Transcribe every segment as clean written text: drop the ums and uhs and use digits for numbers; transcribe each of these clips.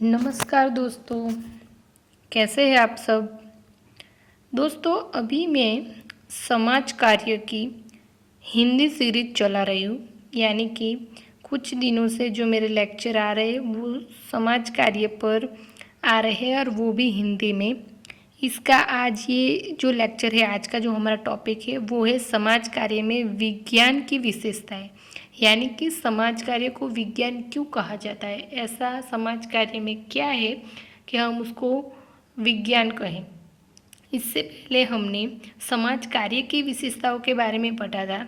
नमस्कार दोस्तों, कैसे हैं आप सब। दोस्तों अभी मैं समाज कार्य की हिंदी सीरीज चला रही हूँ, यानी कि कुछ दिनों से जो मेरे लेक्चर आ रहे हैं वो समाज कार्य पर आ रहे हैं और वो भी हिंदी में। इसका आज ये जो लेक्चर है, आज का जो हमारा टॉपिक है वो है समाज कार्य में विज्ञान की विशेषताएं, यानी कि समाज कार्य को विज्ञान क्यों कहा जाता है, ऐसा समाज कार्य में क्या है कि हम उसको विज्ञान कहें। इससे पहले हमने समाज कार्य की विशेषताओं के बारे में पढ़ा था।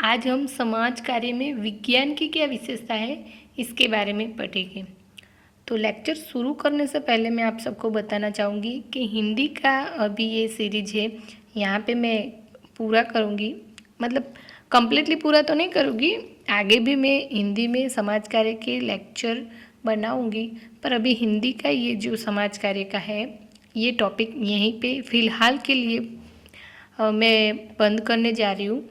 आज हम समाज कार्य में विज्ञान की क्या विशेषता है इसके बारे में पढ़ेंगे। तो लेक्चर शुरू करने से पहले मैं आप सबको बताना चाहूँगी कि हिंदी का अभी ये सीरीज है, यहाँ पे मैं पूरा करूँगी, मतलब कम्प्लीटली पूरा तो नहीं करूँगी, आगे भी मैं हिंदी में समाज कार्य के लेक्चर बनाऊँगी, पर अभी हिंदी का ये जो समाज कार्य का है ये टॉपिक यहीं पे फ़िलहाल के लिए मैं बंद करने जा रही हूँ।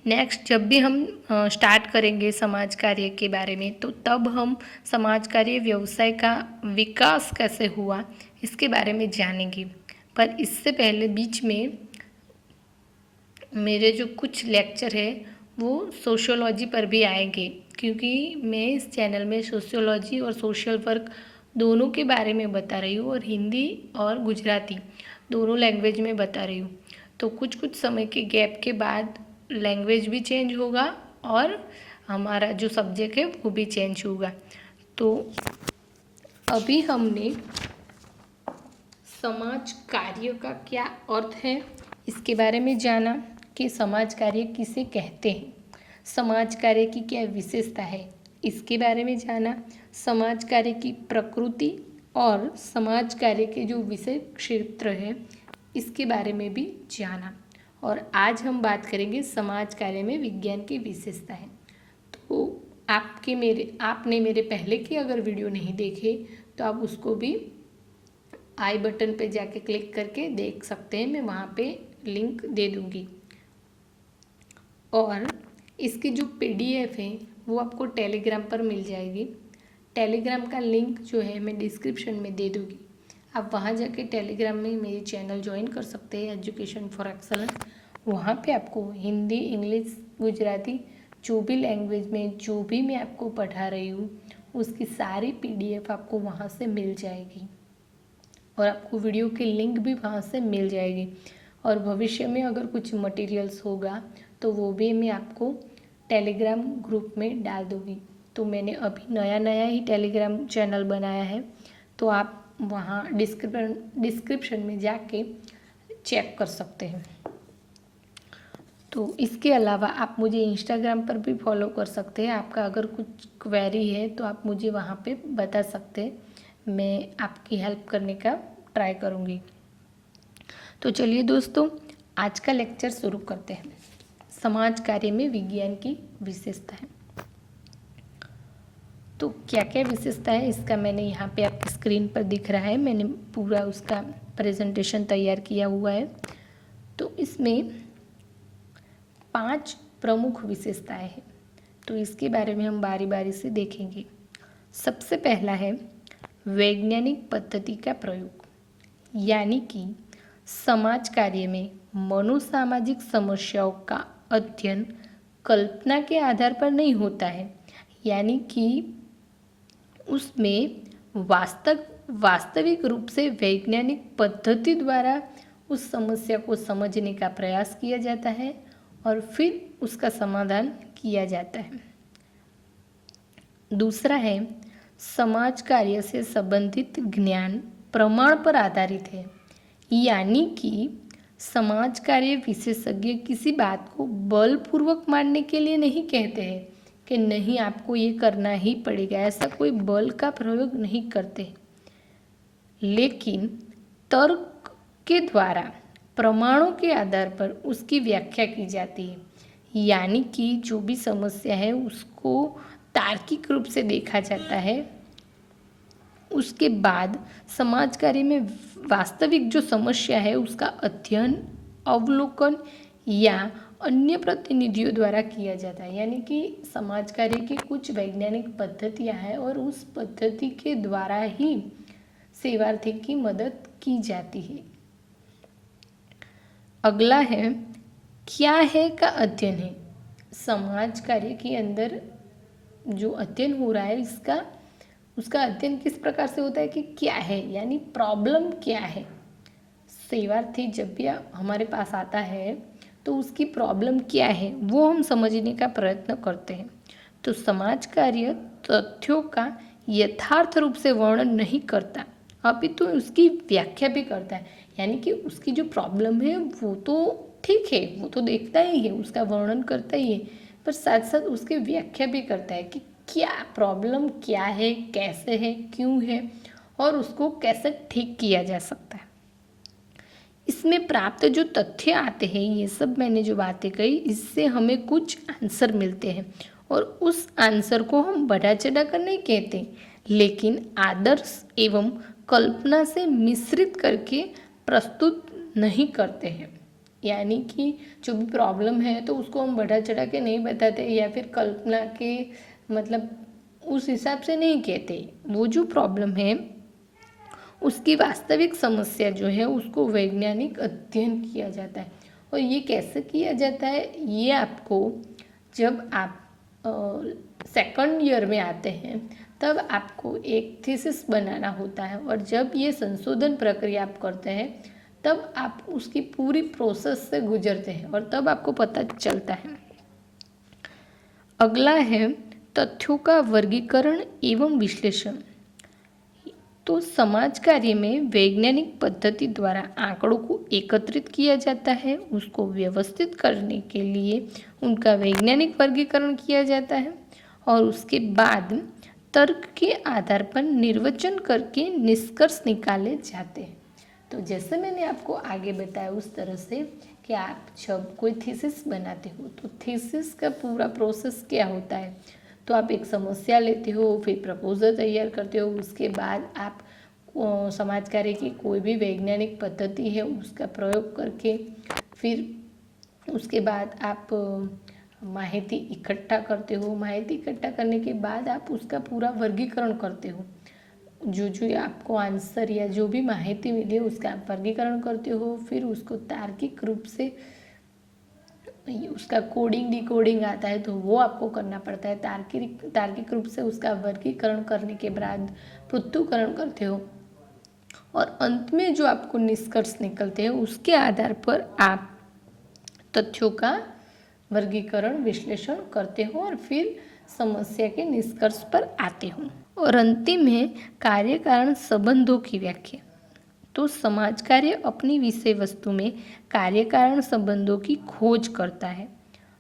नेक्स्ट जब भी हम स्टार्ट करेंगे समाज कार्य के बारे में, तो तब हम समाज कार्य व्यवसाय का विकास कैसे हुआ इसके बारे में जानेंगे। पर इससे पहले बीच में मेरे जो कुछ लेक्चर है वो सोशियोलॉजी पर भी आएंगे, क्योंकि मैं इस चैनल में सोशियोलॉजी और सोशल वर्क दोनों के बारे में बता रही हूँ और हिंदी और गुजराती दोनों लैंग्वेज में बता रही हूँ। तो कुछ कुछ समय के गैप के बाद लैंग्वेज भी चेंज होगा और हमारा जो सब्जेक्ट है वो भी चेंज होगा। तो अभी हमने समाज कार्य का क्या अर्थ है इसके बारे में जाना कि समाज कार्य किसे कहते हैं, समाज कार्य की क्या विशेषता है इसके बारे में जाना, समाज कार्य की प्रकृति और समाज कार्य के जो विषय क्षेत्र है इसके बारे में भी जाना। और आज हम बात करेंगे समाज कार्य में विज्ञान की विशेषता है। तो आपने मेरे पहले की अगर वीडियो नहीं देखे तो आप उसको भी आई बटन पे जाके क्लिक करके देख सकते हैं, मैं वहाँ पे लिंक दे दूँगी। और इसकी जो PDF है वो आपको टेलीग्राम पर मिल जाएगी। टेलीग्राम का लिंक जो है मैं डिस्क्रिप्शन में दे दूँगी, आप वहाँ जाके टेलीग्राम में मेरी चैनल ज्वाइन कर सकते हैं, एजुकेशन फॉर एक्सलेंस। वहाँ पे आपको हिंदी, इंग्लिश, गुजराती जो भी लैंग्वेज में जो भी मैं आपको पढ़ा रही हूँ उसकी सारी PDF आपको वहाँ से मिल जाएगी और आपको वीडियो की लिंक भी वहाँ से मिल जाएगी। और भविष्य में अगर कुछ मटेरियल्स होगा तो वो भी मैं आपको टेलीग्राम ग्रुप में डाल दूँगी। तो मैंने अभी नया ही टेलीग्राम चैनल बनाया है, तो आप वहाँ डिस्क्रिप्शन में जाके चेक कर सकते हैं। तो इसके अलावा आप मुझे इंस्टाग्राम पर भी फॉलो कर सकते हैं। आपका अगर कुछ क्वेरी है तो आप मुझे वहाँ पे बता सकते हैं, मैं आपकी हेल्प करने का ट्राई करूँगी। तो चलिए दोस्तों, आज का लेक्चर शुरू करते हैं। समाज कार्य में विज्ञान की विशेषता है। तो क्या क्या विशेषता है इसका मैंने यहाँ पे आपकी स्क्रीन पर दिख रहा है, मैंने पूरा उसका प्रेजेंटेशन तैयार किया हुआ है। तो इसमें 5 प्रमुख विशेषताएं हैं, तो इसके बारे में हम बारी बारी से देखेंगे। सबसे पहला है वैज्ञानिक पद्धति का प्रयोग, यानी कि समाज कार्य में मनोसामाजिक समस्याओं का अध्ययन कल्पना के आधार पर नहीं होता है, यानी कि उसमें वास्तविक रूप से वैज्ञानिक पद्धति द्वारा उस समस्या को समझने का प्रयास किया जाता है और फिर उसका समाधान किया जाता है। दूसरा है समाज कार्य से संबंधित ज्ञान प्रमाण पर आधारित है, यानी कि समाज कार्य विशेषज्ञ किसी बात को बलपूर्वक मानने के लिए नहीं कहते हैं कि नहीं आपको ये करना ही पड़ेगा, ऐसा कोई बल का प्रयोग नहीं करते, लेकिन तर्क के द्वारा प्रमाणों के आधार पर उसकी व्याख्या की जाती है, यानी कि जो भी समस्या है उसको तार्किक रूप से देखा जाता है। उसके बाद समाज कार्य में वास्तविक जो समस्या है उसका अध्ययन, अवलोकन या अन्य प्रतिनिधियों द्वारा किया जाता है। यानी कि समाज कार्य की कुछ वैज्ञानिक पद्धतियाँ हैं और उस पद्धति के द्वारा ही सेवार्थी की मदद की जाती है। अगला है क्या है का अध्ययन है। समाज कार्य के अंदर जो अध्ययन हो रहा है उसका अध्ययन किस प्रकार से होता है कि क्या है, यानी प्रॉब्लम क्या है। सेवार्थी जब भी हमारे पास आता है तो उसकी प्रॉब्लम क्या है वो हम समझने का प्रयत्न करते हैं। तो समाज कार्य तथ्यों का यथार्थ रूप से वर्णन नहीं करता, अपितु उसकी व्याख्या भी करता है। यानी कि उसकी जो प्रॉब्लम है वो तो ठीक है, वो तो देखता ही है, उसका वर्णन करता ही है, पर साथ साथ उसकी व्याख्या भी करता है कि क्या प्रॉब्लम क्या है, कैसे है, क्यों है और उसको कैसे ठीक किया जा सकता है। इसमें प्राप्त जो तथ्य आते हैं, ये सब मैंने जो बातें कही, इससे हमें कुछ आंसर मिलते हैं और उस आंसर को हम बढ़ा चढ़ा कर नहीं कहते, लेकिन आदर्श एवं कल्पना से मिश्रित करके प्रस्तुत नहीं करते हैं। यानी कि जो भी प्रॉब्लम है तो उसको हम बढ़ा चढ़ा के नहीं बताते या फिर कल्पना के मतलब उस हिसाब से नहीं कहते। वो जो प्रॉब्लम है उसकी वास्तविक समस्या जो है उसको वैज्ञानिक अध्ययन किया जाता है। और ये कैसे किया जाता है, ये आपको जब आप सेकंड ईयर में आते हैं तब आपको एक थीसिस बनाना होता है और जब ये संशोधन प्रक्रिया आप करते हैं तब आप उसकी पूरी प्रोसेस से गुजरते हैं और तब आपको पता चलता है। अगला है तथ्यों का वर्गीकरण एवं विश्लेषण। तो समाज कार्य में वैज्ञानिक पद्धति द्वारा आंकड़ों को एकत्रित किया जाता है, उसको व्यवस्थित करने के लिए उनका वैज्ञानिक वर्गीकरण किया जाता है और उसके बाद तर्क के आधार पर निर्वचन करके निष्कर्ष निकाले जाते हैं। तो जैसे मैंने आपको आगे बताया उस तरह से कि आप जब कोई थीसिस बनाते हो तो थीसिस का पूरा प्रोसेस क्या होता है, तो आप एक समस्या लेते हो, फिर प्रपोजल तैयार करते हो, उसके बाद आप समाज कार्य की कोई भी वैज्ञानिक पद्धति है उसका प्रयोग करके फिर उसके बाद आप माहिती इकट्ठा करते हो। माहिती इकट्ठा करने के बाद आप उसका पूरा वर्गीकरण करते हो। जो जो आपको आंसर या जो भी माहिती मिली है उसका आप वर्गीकरण करते हो, फिर उसको तार्किक रूप से उसका कोडिंग डिकोडिंग आता है तो वो आपको करना पड़ता है। तार्किक रूप से उसका वर्गीकरण करने के बाद पृथक्करण करते हो और अंत में जो आपको निष्कर्ष निकलते हैं उसके आधार पर आप तथ्यों का वर्गीकरण विश्लेषण करते हो और फिर समस्या के निष्कर्ष पर आते हो। और अंतिम है कार्य कारण संबंधों की व्याख्या। तो समाज कार्य अपनी विषय वस्तु में कार्य कारण संबंधों की खोज करता है,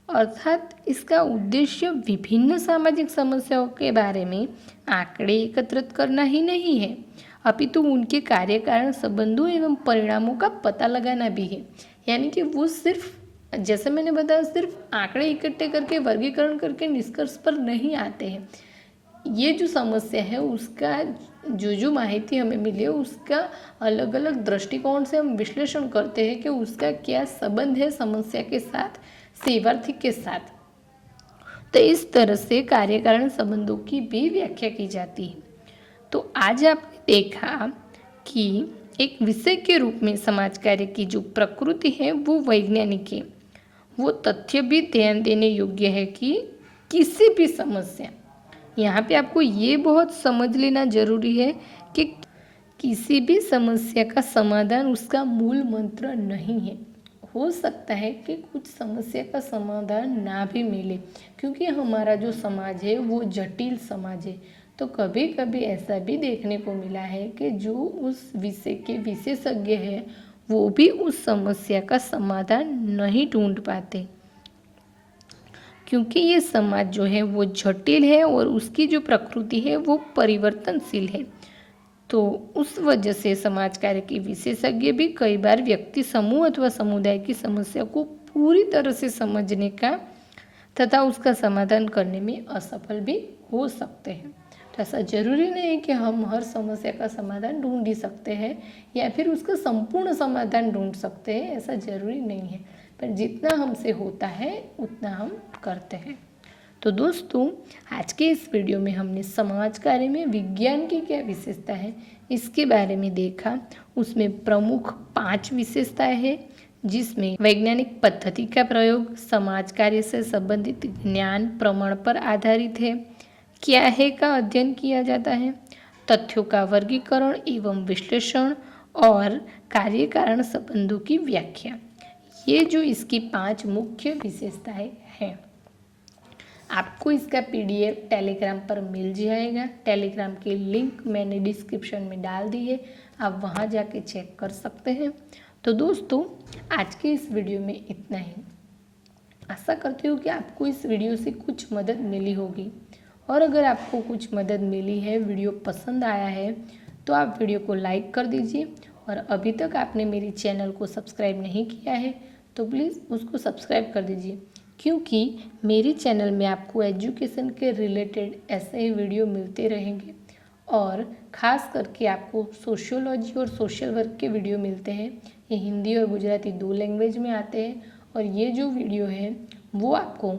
अर्थात इसका उद्देश्य विभिन्न सामाजिक समस्याओं के बारे में आंकड़े एकत्रित करना ही नहीं है, अपितु उनके कार्य कारण संबंधों एवं परिणामों का पता लगाना भी है। यानी कि वो सिर्फ जैसे मैंने बताया सिर्फ आंकड़े इकट्ठे करके वर्गीकरण करके निष्कर्ष पर नहीं आते हैं। ये जो समस्या है उसका जो माहिती हमें मिली है उसका अलग अलग दृष्टिकोण से हम विश्लेषण करते हैं कि उसका क्या संबंध है समस्या के साथ, सेवार्थी के साथ। तो इस तरह से कार्य कारण संबंधों की भी व्याख्या की जाती है। तो आज आपने देखा कि एक विषय के रूप में समाज कार्य की जो प्रकृति है वो वैज्ञानिक है। वो तथ्य भी ध्यान देने योग्य है कि किसी भी समस्या, यहाँ पे आपको ये बहुत समझ लेना जरूरी है कि किसी भी समस्या का समाधान उसका मूल मंत्र नहीं है। हो सकता है कि कुछ समस्या का समाधान ना भी मिले क्योंकि हमारा जो समाज है वो जटिल समाज है। तो कभी कभी ऐसा भी देखने को मिला है कि जो उस विषय के विशेषज्ञ हैं वो भी उस समस्या का समाधान नहीं ढूंढ पाते क्योंकि ये समाज जो है वो जटिल है और उसकी जो प्रकृति है वो परिवर्तनशील है। तो उस वजह से समाज कार्य के विशेषज्ञ भी कई बार व्यक्ति समूह अथवा समुदाय की समस्या को पूरी तरह से समझने का तथा उसका समाधान करने में असफल भी हो सकते हैं। तो ऐसा जरूरी नहीं है कि हम हर समस्या का समाधान ढूंढ ही सकते हैं या फिर उसका संपूर्ण समाधान ढूंढ सकते हैं, ऐसा जरूरी नहीं है। पर जितना हमसे होता है उतना हम करते हैं। तो दोस्तों, आज के इस वीडियो में हमने समाज कार्य में विज्ञान की क्या विशेषता है इसके बारे में देखा। उसमें प्रमुख 5 विशेषताएं हैं, जिसमें वैज्ञानिक पद्धति का प्रयोग, समाज कार्य से संबंधित ज्ञान प्रमाण पर आधारित है, क्या है का अध्ययन किया जाता है, तथ्यों का वर्गीकरण एवं विश्लेषण और कार्य कारण संबंधों की व्याख्या। ये जो इसकी 5 मुख्य विशेषताएं हैं। आपको इसका PDF टेलीग्राम पर मिल जाएगा। टेलीग्राम की लिंक मैंने डिस्क्रिप्शन में डाल दी है, आप वहाँ जाके चेक कर सकते हैं। तो दोस्तों, आज के इस वीडियो में इतना ही। आशा करती हूँ कि आपको इस वीडियो से कुछ मदद मिली होगी, और अगर आपको कुछ मदद मिली है, वीडियो पसंद आया है, तो आप वीडियो को लाइक कर दीजिए। और अभी तक आपने मेरी चैनल को सब्सक्राइब नहीं किया है तो प्लीज़ उसको सब्सक्राइब कर दीजिए, क्योंकि मेरी चैनल में आपको एजुकेशन के रिलेटेड ऐसे ही वीडियो मिलते रहेंगे, और ख़ास करके आपको सोशियोलॉजी और सोशल वर्क के वीडियो मिलते हैं। ये हिंदी और गुजराती 2 लैंग्वेज में आते हैं, और ये जो वीडियो है वो आपको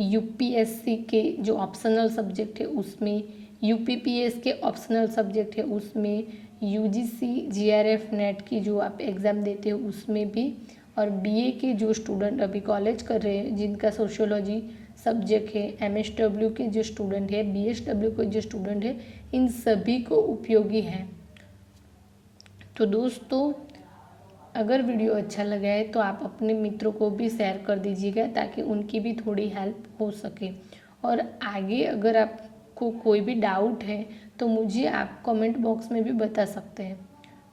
UPSC के जो ऑप्शनल सब्जेक्ट है उसमें, UPPS के ऑप्शनल सब्जेक्ट है उसमें, UGC GRF नेट की जो आप एग्ज़ाम देते हो उसमें भी, और BA के जो स्टूडेंट अभी कॉलेज कर रहे हैं जिनका सोशियोलॉजी सब्जेक्ट है, MSW के जो स्टूडेंट है, BSW के जो स्टूडेंट है, इन सभी को उपयोगी है। तो दोस्तों, अगर वीडियो अच्छा लगा है तो आप अपने मित्रों को भी शेयर कर दीजिएगा, ताकि उनकी भी थोड़ी हेल्प हो सके। और आगे अगर आपको कोई भी डाउट है तो मुझे आप कमेंट बॉक्स में भी बता सकते हैं।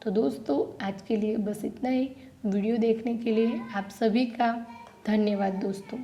तो दोस्तों, आज के लिए बस इतना ही। वीडियो देखने के लिए आप सभी का धन्यवाद दोस्तों।